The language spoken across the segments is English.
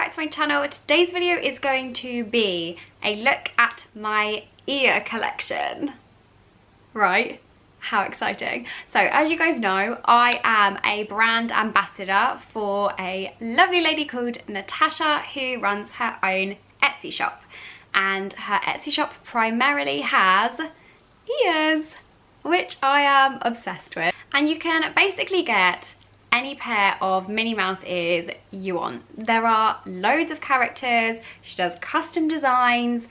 back to my channel. Today's video is going to be a look at my ear collection. Right? How exciting. So as you guys know, I am a brand ambassador for a lovely lady called Natasha who runs her own Etsy shop. And her Etsy shop primarily has ears, which I am obsessed with. And you can basically get any pair of Minnie Mouse ears you want. There are loads of characters, she does custom designs,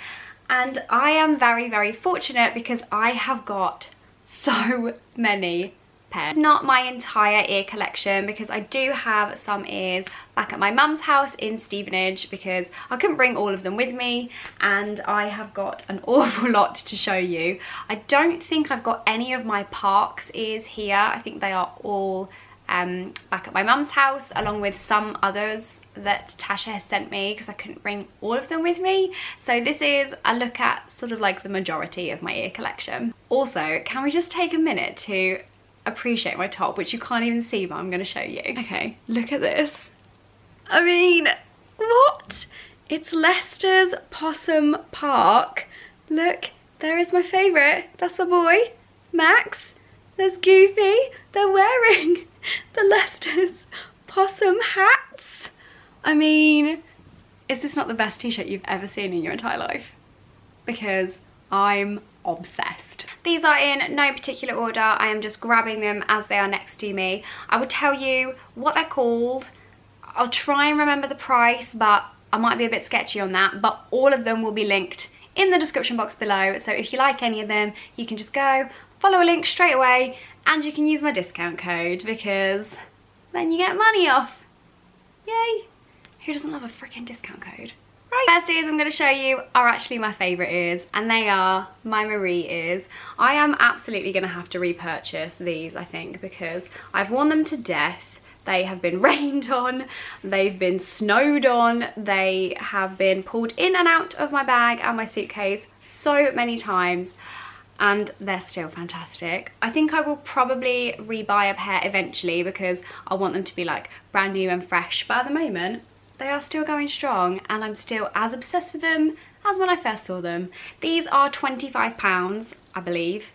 and I am very, very fortunate because I have got so many pairs. It's not my entire ear collection because I do have some ears back at my mum's house in Stevenage because I couldn't bring all of them with me, and I have got an awful lot to show you. I don't think I've got any of my Parks ears here. I think they are all back at my mum's house, along with some others that Tasha has sent me because I couldn't bring all of them with me. So this is a look at sort of like the majority of my ear collection. Also, can we just take a minute to appreciate my top, which you can't even see, but I'm going to show you. Okay, look at this. I mean, what? It's Leicester's Possum Park. Look, there is my favourite. That's my boy, Max. There's Goofy. They're wearing the Leicester's Possum hats. I mean, is this not the best t-shirt you've ever seen in your entire life? Because I'm obsessed. These are in no particular order. I am just grabbing them as they are next to me. I will tell you what they're called. I'll try and remember the price, but I might be a bit sketchy on that. But all of them will be linked in the description box below. So if you like any of them, you can just go follow a link straight away, and you can use my discount code because then you get money off. Yay! Who doesn't love a freaking discount code? Right, first ears I'm going to show you are actually my favourite ears, and they are my Marie ears. I am absolutely going to have to repurchase these, I think, because I've worn them to death. They have been rained on, they've been snowed on, they have been pulled in and out of my bag and my suitcase so many times, and they're still fantastic. I think I will probably rebuy a pair eventually because I want them to be like brand new and fresh, but at the moment they are still going strong and I'm still as obsessed with them as when I first saw them. These are £25, I believe.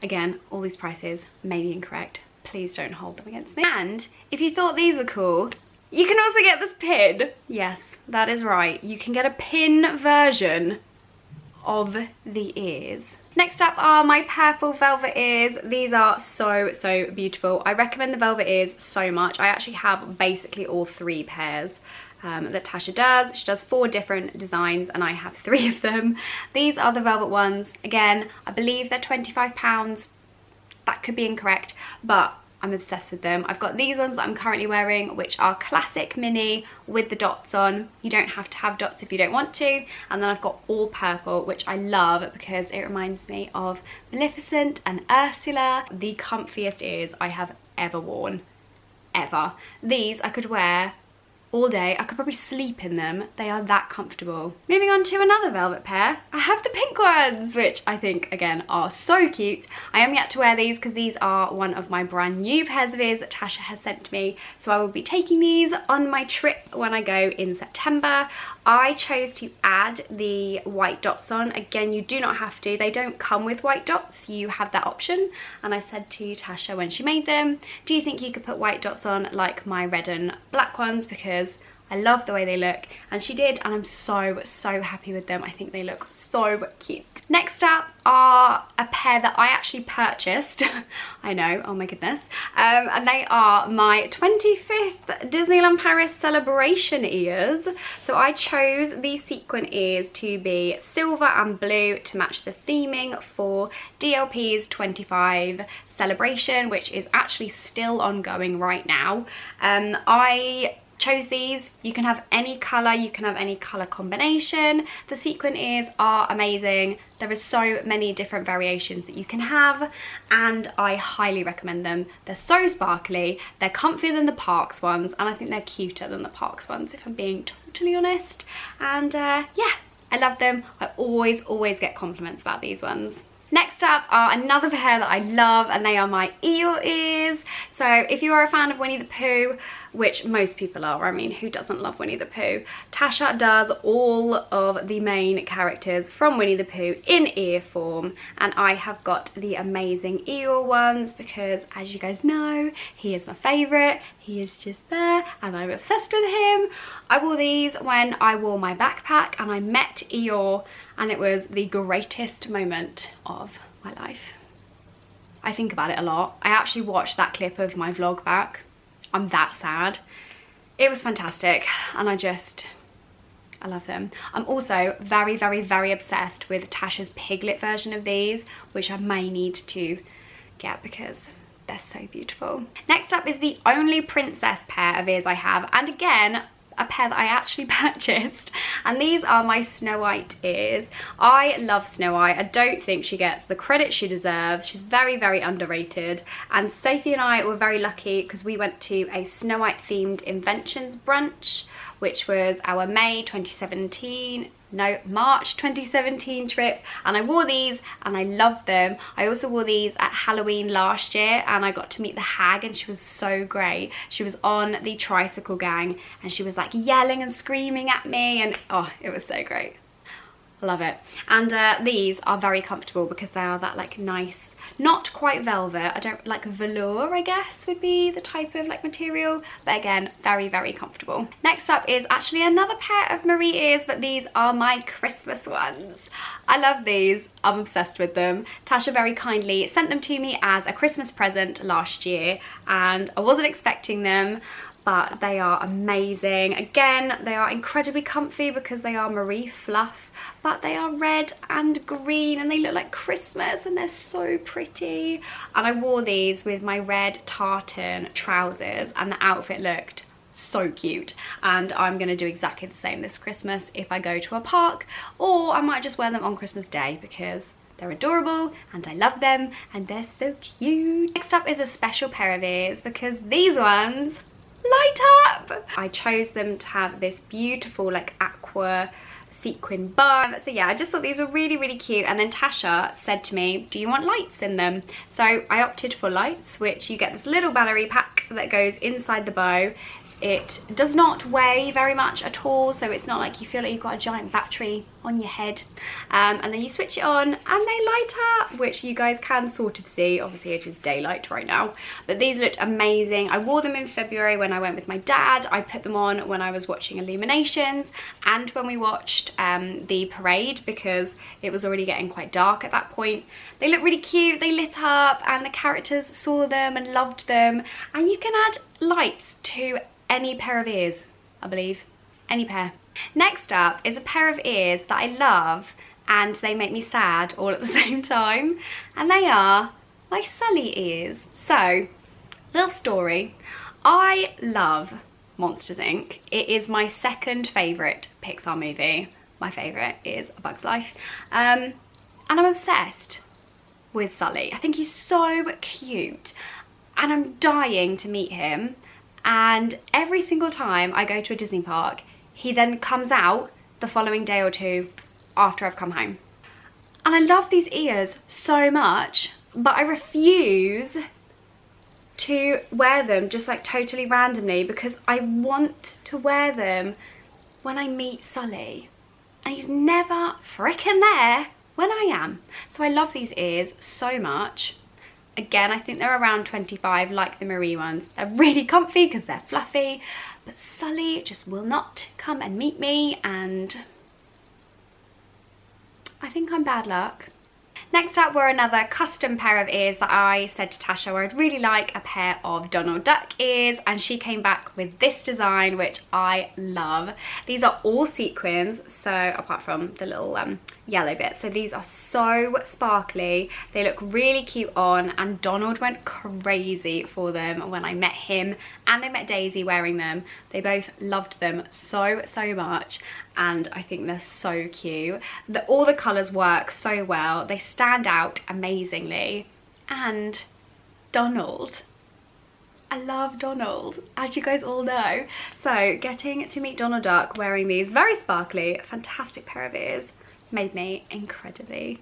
Again, all these prices may be incorrect. Please don't hold them against me. And if you thought these were cool, you can also get this pin. Yes, that is right. You can get a pin version of the ears. Next up are my purple velvet ears. These are so beautiful. I recommend the velvet ears so much. I actually have basically all three pairs that Tasha does. She does 4 different designs and I have 3 of them. These are the velvet ones. Again, I believe they're £25. That could be incorrect, but I'm obsessed with them. I've got these ones that I'm currently wearing, which are classic Minnie with the dots on. You don't have to have dots if you don't want to. And then I've got all purple, which I love because it reminds me of Maleficent and Ursula. The comfiest ears I have ever worn, ever. These I could wear all day. I could probably sleep in them. They are that comfortable. Moving on to another velvet pair. I have the pink ones, which I think, again, are so cute. I am yet to wear these because these are one of my brand new pairs of ears that Tasha has sent me. So I will be taking these on my trip when I go in September. I chose to add the white dots on. Again, you do not have to. They don't come with white dots. You have that option. And I said to Tasha when she made them, do you think you could put white dots on like my red and black ones? Because I love the way they look, and she did, and I'm so happy with them. I think they look so cute. Next up are a pair that I actually purchased. I know, oh my goodness. And they are my 25th Disneyland Paris celebration ears. So I chose the Sequin Ears to be silver and blue to match the theming for DLP's 25 celebration, which is actually still ongoing right now. I chose these. You can have any colour, you can have any colour combination. The sequin ears are amazing. There are so many different variations that you can have, and I highly recommend them. They're so sparkly, they're comfier than the Parks ones, and I think they're cuter than the Parks ones, if I'm being totally honest. And yeah, I love them. I always get compliments about these ones. Next up are another pair that I love, and they are my eel ears. So if you are a fan of Winnie the Pooh, which most people are. I mean, who doesn't love Winnie the Pooh? Tasha does all of the main characters from Winnie the Pooh in ear form, and I have got the amazing Eeyore ones because, as you guys know, he is my favourite. He is just there and I'm obsessed with him. I wore these when I wore my backpack and I met Eeyore, and it was the greatest moment of my life. I think about it a lot. I actually watched that clip of my vlog back. I'm that sad. It was fantastic, and I love them. I'm also very, very, very obsessed with Tasha's Piglet version of these, which I may need to get because they're so beautiful. Next up is the only princess pair of ears I have, and again, a pair that I actually purchased, and these are my Snow White ears. I love Snow White. I don't think she gets the credit she deserves. She's very, very underrated, and Sophie and I were very lucky because we went to a Snow White themed inventions brunch, which was our March 2017 trip, and I wore these and I loved them. I also wore these at Halloween last year, and I got to meet the hag, and she was so great. She was on the tricycle gang and she was like yelling and screaming at me, and oh, it was so great. I love it. And these are very comfortable because they are that like nice, not quite velvet, I don't like velour, I guess would be the type of like material, but again, very, very comfortable. Next up is actually another pair of Minnie ears, but these are my Christmas ones. I love these. I'm obsessed with them. Tasha very kindly sent them to me as a Christmas present last year, and I wasn't expecting them, but they are amazing. Again, they are incredibly comfy because they are Marie fluff, but they are red and green and they look like Christmas and they're so pretty. And I wore these with my red tartan trousers and the outfit looked so cute, and I'm gonna do exactly the same this Christmas if I go to a park, or I might just wear them on Christmas Day because they're adorable and I love them and they're so cute. Next up is a special pair of ears because these ones light up. I chose them to have this beautiful like aqua sequin bow. So yeah, I just thought these were really, really cute, and then Tasha said to me, do you want lights in them? So I opted for lights, which you get this little battery pack that goes inside the bow. It does not weigh very much at all, so it's not like you feel like you've got a giant battery on your head. And then you switch it on and they light up, which you guys can sort of see. Obviously it is daylight right now, but these looked amazing. I wore them in February when I went with my dad. I put them on when I was watching Illuminations and when we watched the parade because it was already getting quite dark at that point. They look really cute, they lit up, and the characters saw them and loved them. And you can add lights to any pair of ears, I believe, any pair. Next up is a pair of ears that I love and they make me sad all at the same time, and they are my Sully ears. So, little story, I love Monsters Inc. It is my second favourite Pixar movie. My favourite is A Bug's Life, and I'm obsessed with Sully. I think he's so cute and I'm dying to meet him. And every single time I go to a Disney park, he then comes out the following day or two after I've come home. And I love these ears so much, but I refuse to wear them just like totally randomly because I want to wear them when I meet Sully. And he's never frickin' there when I am. So I love these ears so much. Again, I think they're around 25, like the Marie ones. They're really comfy because they're fluffy, but Sully just will not come and meet me, and I think I'm bad luck. Next up were another custom pair of ears that I said to Tasha where I'd really like a pair of Donald Duck ears, and she came back with this design, which I love. These are all sequins, so apart from the little yellow bit. So these are so sparkly. They look really cute on, and Donald went crazy for them when I met him and I met Daisy wearing them. They both loved them so much, and I think they're so cute. All the colours work so well. They stand out amazingly. And Donald. I love Donald, as you guys all know. So getting to meet Donald Duck wearing these very sparkly, fantastic pair of ears made me incredibly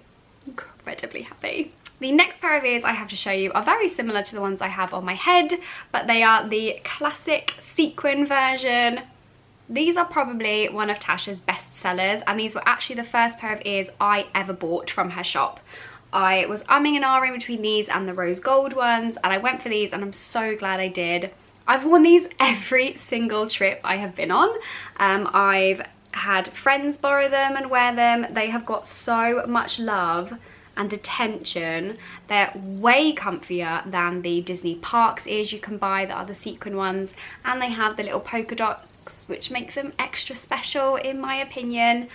happy. The next pair of ears I have to show you are very similar to the ones I have on my head, but they are the classic sequin version. These are probably one of Tasha's best sellers, and these were actually the first pair of ears I ever bought from her shop. I was umming and ahhing between these and the rose gold ones, and I went for these, and I'm so glad I did. I've worn these every single trip I have been on. I've had friends borrow them and wear them. They have got so much love and attention. They're way comfier than the Disney Parks ears you can buy that are the sequin ones, and they have the little polka dots which make them extra special in my opinion,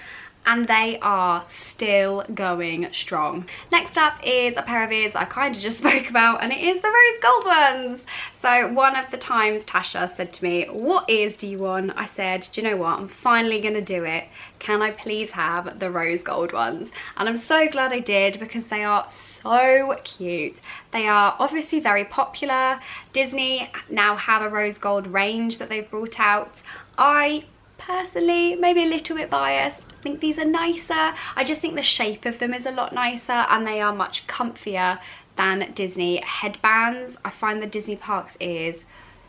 and they are still going strong. Next up is a pair of ears I kind of just spoke about, and it is the rose gold ones. So one of the times Tasha said to me, what ears do you want? I said, do you know what, I'm finally gonna do it. Can I please have the rose gold ones? And I'm so glad I did, because they are so cute. They are obviously very popular. Disney now have a rose gold range that they've brought out. I personally, maybe a little bit biased, I think these are nicer. I just think the shape of them is a lot nicer, and they are much comfier than Disney headbands. I find the Disney Parks ears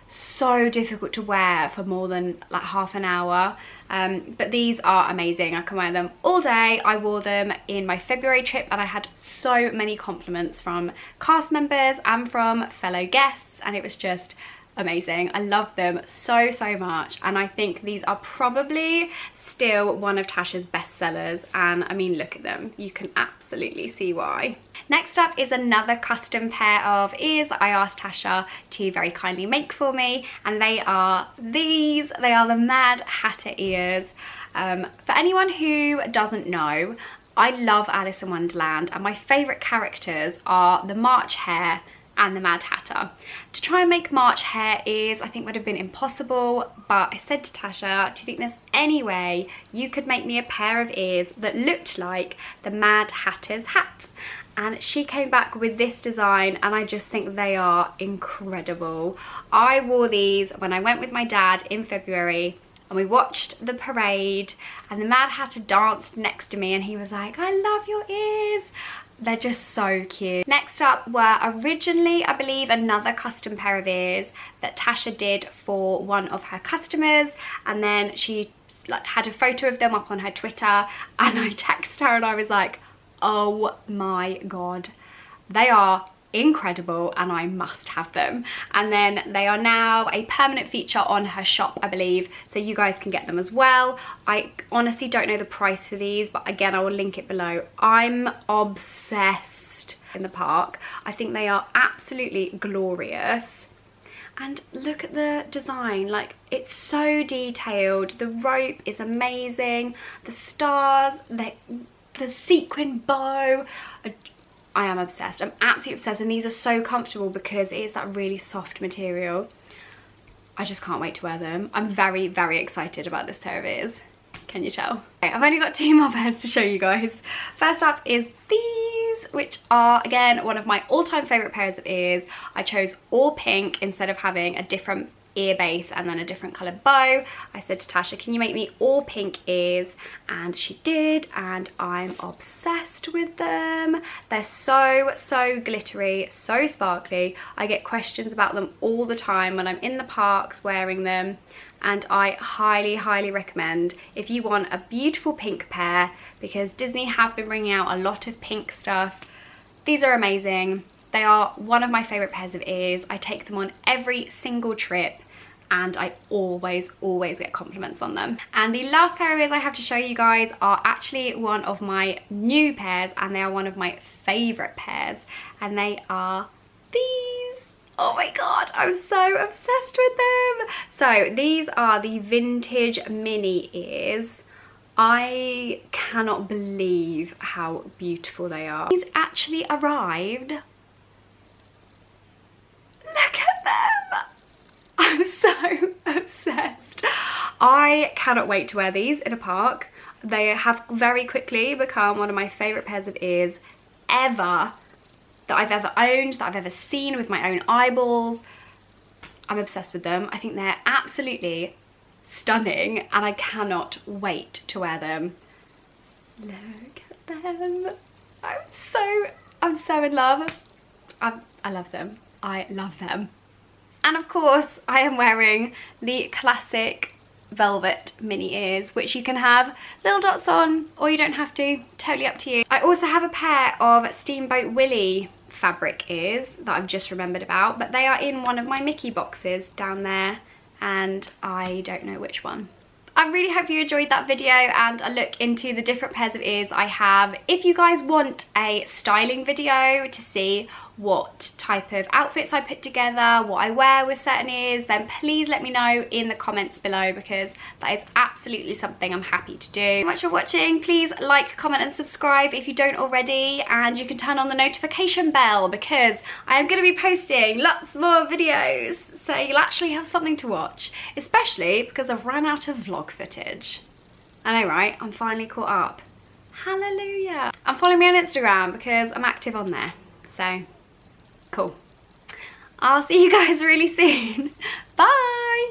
so difficult to wear for more than like half an hour, but these are amazing. I can wear them all day. I wore them in my February trip, and I had so many compliments from cast members and from fellow guests, and it was just amazing. I love them so much, and I think these are probably still one of Tasha's best sellers, and I mean, look at them, you can absolutely see why. Next up is another custom pair of ears that I asked Tasha to very kindly make for me, and they are these. They are the Mad Hatter ears. For anyone who doesn't know, I love Alice in Wonderland, and my favourite characters are the March Hare and the Mad Hatter. To try and make March Hare ears I think would have been impossible, but I said to Tasha, do you think there's any way you could make me a pair of ears that looked like the Mad Hatter's hats? And she came back with this design, and I just think they are incredible. I wore these when I went with my dad in February, and we watched the parade, and the Mad Hatter danced next to me, and he was like, I love your ears. They're just so cute. Next up were originally, I believe, another custom pair of ears that Tasha did for one of her customers, and then she had a photo of them up on her Twitter, and I texted her and I was like, oh my god, they are incredible and I must have them. And then they are now a permanent feature on her shop, I believe, so you guys can get them as well. I honestly don't know the price for these, but again, I will link it below. I'm obsessed in the park. I think they are absolutely glorious. And look at the design, like, it's so detailed. The rope is amazing, the stars, the sequin bow. I am obsessed. I'm absolutely obsessed, and these are so comfortable because it is that really soft material. I just can't wait to wear them. I'm very excited about this pair of ears. Can you tell? Okay, I've only got two more pairs to show you guys. First up is these, which are again one of my all-time favorite pairs of ears. I chose all pink instead of having a different ear base and then a different coloured bow. I said to Tasha, can you make me all pink ears? And she did, and I'm obsessed with them. They're so glittery, so sparkly. I get questions about them all the time when I'm in the parks wearing them, and I highly recommend if you want a beautiful pink pair, because Disney have been bringing out a lot of pink stuff. These are amazing. They are one of my favourite pairs of ears. I take them on every single trip, and I always get compliments on them. And the last pair of ears I have to show you guys are actually one of my new pairs, and they are one of my favourite pairs, and they are these. Oh my god, I'm so obsessed with them. So these are the vintage Minnie ears. I cannot believe how beautiful they are. These actually arrived. Look at them. I'm so obsessed. I cannot wait to wear these in a park. They have very quickly become one of my favourite pairs of ears ever, that I've ever owned, that I've ever seen with my own eyeballs. I'm obsessed with them. I think they're absolutely stunning, and I cannot wait to wear them. Look at them. I'm so I'm so in love. I love them. I love them. And of course, I am wearing the classic velvet mini ears, which you can have little dots on, or you don't have to, totally up to you. I also have a pair of Steamboat Willie fabric ears that I've just remembered about, but they are in one of my Mickey boxes down there, and I don't know which one. I really hope you enjoyed that video and a look into the different pairs of ears I have. If you guys want a styling video to see what type of outfits I put together, what I wear with certain ears, then please let me know in the comments below, because that is absolutely something I'm happy to do. Thank you so much for watching. Please like, comment and subscribe if you don't already, and you can turn on the notification bell because I am going to be posting lots more videos, so you'll actually have something to watch, especially because I've ran out of vlog footage. I know, right? I'm finally caught up. Hallelujah. And follow me on Instagram because I'm active on there, so cool. I'll see you guys really soon. Bye.